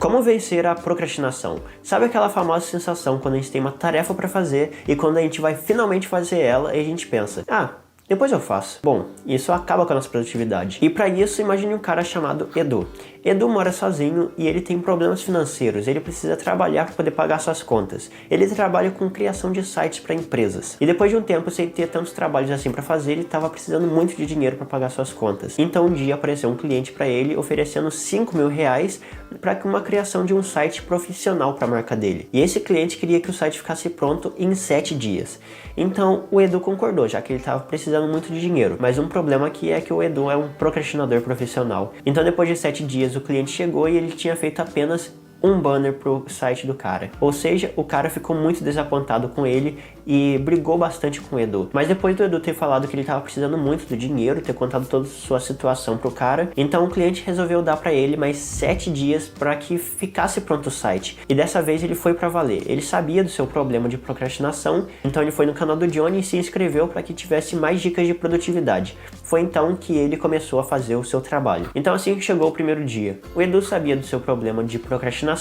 Como vencer a procrastinação? Sabe aquela famosa sensação quando a gente tem uma tarefa para fazer e quando a gente vai finalmente fazer ela e a gente pensa, depois eu faço. Bom, isso acaba com a nossa produtividade. E para isso, imagine um cara chamado Edu. Edu mora sozinho e ele tem problemas financeiros, ele precisa trabalhar para poder pagar suas contas. Ele trabalha com criação de sites para empresas. E depois de um tempo, sem ter tantos trabalhos assim para fazer, ele estava precisando muito de dinheiro para pagar suas contas. Então um dia apareceu um cliente para ele oferecendo R$5.000 para uma criação de um site profissional para a marca dele. E esse cliente queria que o site ficasse pronto em 7 dias. Então o Edu concordou, já que ele estava precisando muito de dinheiro. Mas um problema aqui é que o Edu é um procrastinador profissional. Então depois de 7 dias o cliente chegou e ele tinha feito apenas um banner pro site do cara. Ou seja, o cara ficou muito desapontado com ele e brigou bastante com o Edu. Mas depois do Edu ter falado que ele estava precisando muito do dinheiro, ter contado toda a sua situação pro cara, então o cliente resolveu dar para ele mais 7 dias para que ficasse pronto o site. E dessa vez ele foi para valer. Ele sabia do seu problema de procrastinação, então ele foi no canal do Johnny e se inscreveu para que tivesse mais dicas de produtividade. Foi então que ele começou a fazer o seu trabalho. Então assim que chegou o primeiro dia, o Edu sabia do seu problema de procrastinação,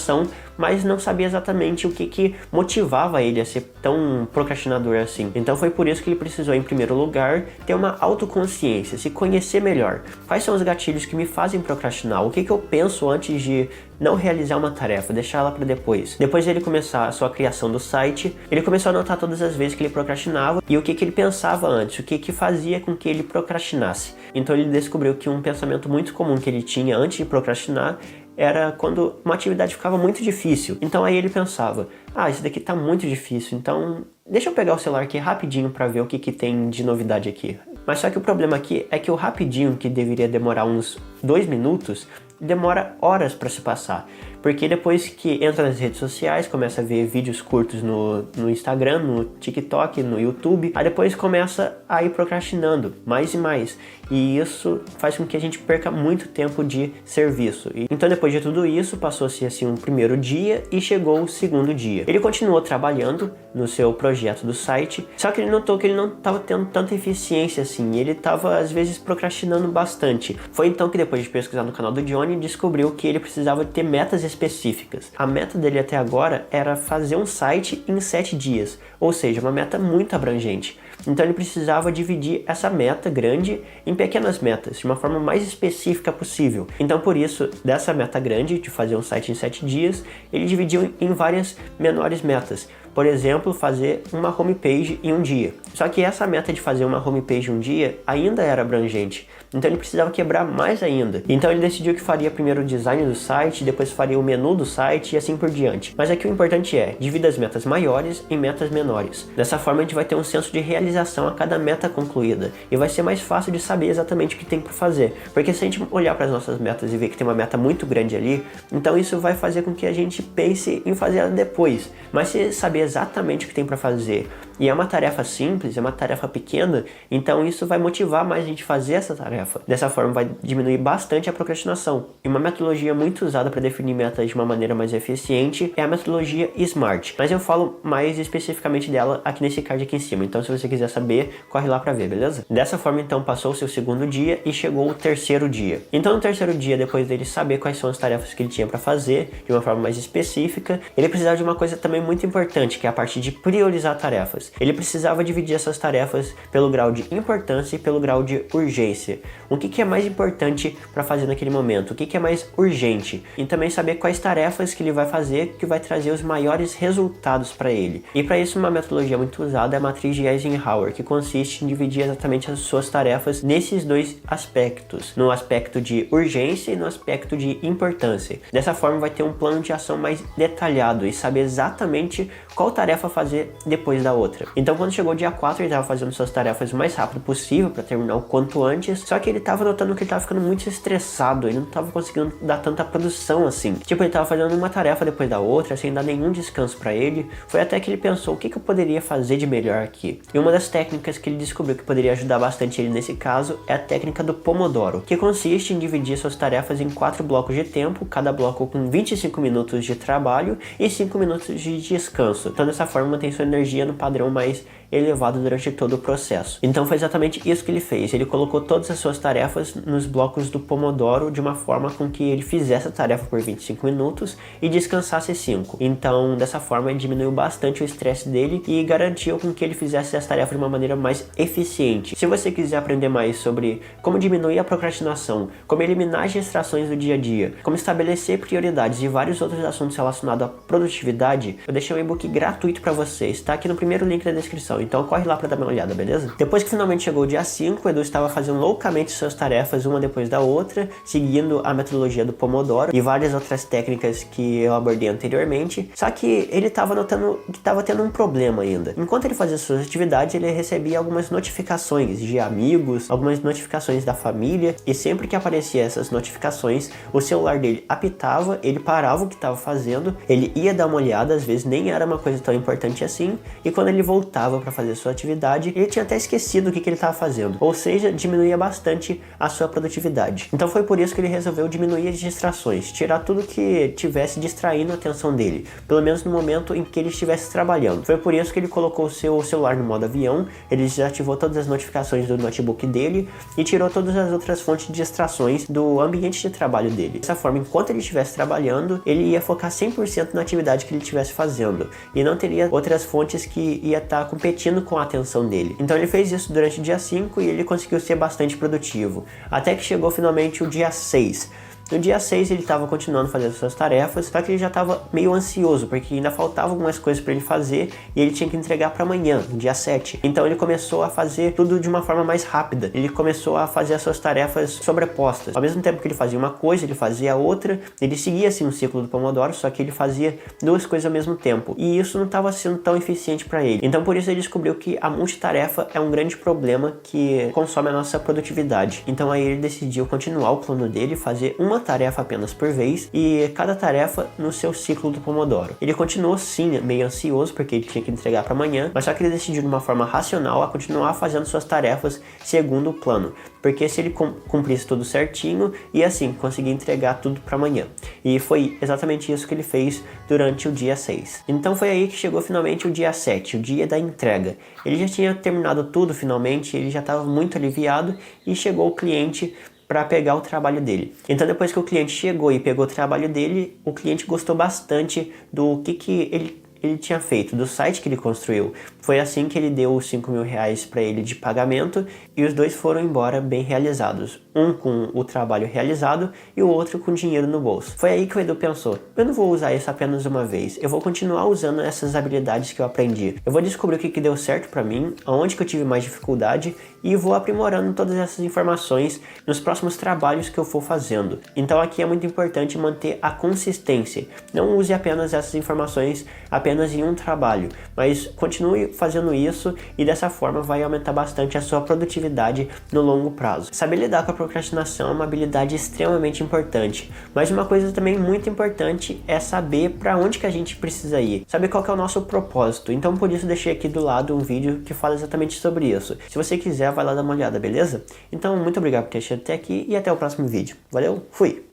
mas não sabia exatamente o que motivava ele a ser tão procrastinador assim. Então foi por isso que ele precisou, em primeiro lugar, ter uma autoconsciência, se conhecer melhor. Quais são os gatilhos que me fazem procrastinar? O que eu penso antes de não realizar uma tarefa, deixar ela para depois. Depois de ele começar a sua criação do site, ele começou a anotar todas as vezes que ele procrastinava e o que ele pensava antes, o que fazia com que ele procrastinasse. Então ele descobriu que um pensamento muito comum que ele tinha antes de procrastinar era quando uma atividade ficava muito difícil. Então aí ele pensava, isso daqui tá muito difícil, então deixa eu pegar o celular aqui rapidinho para ver o que tem de novidade aqui. Mas só que o problema aqui é que o rapidinho, que deveria demorar uns 2 minutos, demora horas para se passar. Porque depois que entra nas redes sociais, começa a ver vídeos curtos no Instagram, no TikTok, no YouTube, aí depois começa a ir procrastinando mais e mais. E isso faz com que a gente perca muito tempo de serviço. Então depois de tudo isso, passou-se assim um primeiro dia e chegou o segundo dia. Ele continuou trabalhando no seu projeto do site, só que ele notou que ele não estava tendo tanta eficiência assim, ele estava às vezes procrastinando bastante. Foi então que depois de pesquisar no canal do Johnny, descobriu que ele precisava ter metas específicas. A meta dele até agora era fazer um site em 7 dias, ou seja, uma meta muito abrangente. Então ele precisava dividir essa meta grande em pequenas metas, de uma forma mais específica possível. Então por isso, dessa meta grande, de fazer um site em 7 dias, ele dividiu em várias menores metas. Por exemplo, fazer uma homepage em um dia. Só que essa meta de fazer uma homepage em um dia ainda era abrangente. Então ele precisava quebrar mais ainda. Então ele decidiu que faria primeiro o design do site, depois faria o menu do site e assim por diante. Mas aqui o importante é, divida as metas maiores em metas menores. Dessa forma a gente vai ter um senso de realização a cada meta concluída. E vai ser mais fácil de saber exatamente o que tem para fazer. Porque se a gente olhar para as nossas metas e ver que tem uma meta muito grande ali, então isso vai fazer com que a gente pense em fazer ela depois. Mas se saber exatamente o que tem para fazer e é uma tarefa simples, é uma tarefa pequena, então isso vai motivar mais a gente fazer essa tarefa. Dessa forma vai diminuir bastante a procrastinação. E uma metodologia muito usada para definir metas de uma maneira mais eficiente é a metodologia SMART, mas eu falo mais especificamente dela aqui nesse card aqui em cima, então se você quiser saber, corre lá para ver, beleza? Dessa forma então passou o seu segundo dia e chegou o terceiro dia. Então no terceiro dia, depois dele saber quais são as tarefas que ele tinha para fazer de uma forma mais específica, ele precisava de uma coisa também muito importante, que é a parte de priorizar tarefas. Ele precisava dividir essas tarefas pelo grau de importância e pelo grau de urgência. O que é mais importante para fazer naquele momento? O que é mais urgente? E também saber quais tarefas que ele vai fazer que vai trazer os maiores resultados para ele. E para isso uma metodologia muito usada é a matriz de Eisenhower, que consiste em dividir exatamente as suas tarefas nesses dois aspectos, no aspecto de urgência e no aspecto de importância. Dessa forma vai ter um plano de ação mais detalhado e saber exatamente qual tarefa fazer depois da outra. Então quando chegou o dia 4, ele estava fazendo suas tarefas o mais rápido possível para terminar o quanto antes, só que ele estava notando que ele estava ficando muito estressado, ele não estava conseguindo dar tanta produção assim. Tipo, ele estava fazendo uma tarefa depois da outra, sem dar nenhum descanso para ele. Foi até que ele pensou, o que eu poderia fazer de melhor aqui? E uma das técnicas que ele descobriu que poderia ajudar bastante ele nesse caso é a técnica do Pomodoro, que consiste em dividir suas tarefas em 4 blocos de tempo, cada bloco com 25 minutos de trabalho e 5 minutos de descanso. Então dessa forma mantém sua energia no padrão padrão mais elevado durante todo o processo. Então foi exatamente isso que ele fez. Ele colocou todas as suas tarefas nos blocos do Pomodoro de uma forma com que ele fizesse a tarefa por 25 minutos e descansasse 5. Então, dessa forma, ele diminuiu bastante o estresse dele e garantiu com que ele fizesse essa tarefa de uma maneira mais eficiente. Se você quiser aprender mais sobre como diminuir a procrastinação, como eliminar as distrações do dia a dia, como estabelecer prioridades e vários outros assuntos relacionados à produtividade, eu deixei um e-book gratuito para vocês, tá aqui no primeiro link da descrição. Então corre lá para dar uma olhada, beleza? Depois que finalmente chegou o dia 5, o Edu estava fazendo loucamente suas tarefas uma depois da outra, seguindo a metodologia do Pomodoro e várias outras técnicas que eu abordei anteriormente. Só que ele estava notando que estava tendo um problema ainda. Enquanto ele fazia suas atividades, ele recebia algumas notificações de amigos, algumas notificações da família, e sempre que aparecia essas notificações, o celular dele apitava, ele parava o que estava fazendo, ele ia dar uma olhada, às vezes nem era uma coisa tão importante assim, e quando ele voltava para fazer sua atividade, ele tinha até esquecido o que ele estava fazendo, ou seja, diminuía bastante a sua produtividade. Então foi por isso que ele resolveu diminuir as distrações, tirar tudo que tivesse distraindo a atenção dele, pelo menos no momento em que ele estivesse trabalhando. Foi por isso que ele colocou o seu celular no modo avião, ele desativou todas as notificações do notebook dele e tirou todas as outras fontes de distrações do ambiente de trabalho dele. Dessa forma, enquanto ele estivesse trabalhando, ele ia focar 100% na atividade que ele estivesse fazendo e não teria outras fontes que ia estar competindo com a atenção dele. Então ele fez isso durante o dia 5 e ele conseguiu ser bastante produtivo. Até que chegou finalmente o dia 6. No dia 6 ele estava continuando fazendo suas tarefas, só que ele já estava meio ansioso, porque ainda faltavam algumas coisas para ele fazer e ele tinha que entregar para amanhã, no dia 7. Então ele começou a fazer tudo de uma forma mais rápida. Ele começou a fazer as suas tarefas sobrepostas. Ao mesmo tempo que ele fazia uma coisa, ele fazia a outra. Ele seguia assim um ciclo do Pomodoro, só que ele fazia duas coisas ao mesmo tempo. E isso não estava sendo tão eficiente para ele. Então por isso ele descobriu que a multitarefa é um grande problema que consome a nossa produtividade. Então aí ele decidiu continuar o plano dele, fazer uma tarefa apenas por vez e cada tarefa no seu ciclo do Pomodoro. Ele continuou sim meio ansioso porque ele tinha que entregar para amanhã, mas só que ele decidiu de uma forma racional a continuar fazendo suas tarefas segundo o plano, porque se ele cumprisse tudo certinho e assim conseguir entregar tudo para amanhã. E foi exatamente isso que ele fez durante o dia 6. Então foi aí que chegou finalmente o dia 7, o dia da entrega. Ele já tinha terminado tudo finalmente, ele já estava muito aliviado e chegou o cliente para pegar o trabalho dele. Então depois que o cliente chegou e pegou o trabalho dele, o cliente gostou bastante do que ele tinha feito, do site que ele construiu. Foi assim que ele deu os 5 mil reais para ele de pagamento e os dois foram embora bem realizados. Um com o trabalho realizado e o outro com dinheiro no bolso. Foi aí que o Edu pensou, eu não vou usar isso apenas uma vez, eu vou continuar usando essas habilidades que eu aprendi. Eu vou descobrir o que deu certo para mim, aonde que eu tive mais dificuldade e vou aprimorando todas essas informações nos próximos trabalhos que eu for fazendo. Então aqui é muito importante manter a consistência. Não use apenas essas informações apenas em um trabalho, mas continue fazendo isso e dessa forma vai aumentar bastante a sua produtividade no longo prazo. Saber lidar com a procrastinação é uma habilidade extremamente importante, mas uma coisa também muito importante é saber para onde que a gente precisa ir, saber qual que é o nosso propósito. Então por isso deixei aqui do lado um vídeo que fala exatamente sobre isso. Se você quiser, vai lá dar uma olhada, beleza? Então muito obrigado por ter chegado até aqui e até o próximo vídeo. Valeu, fui!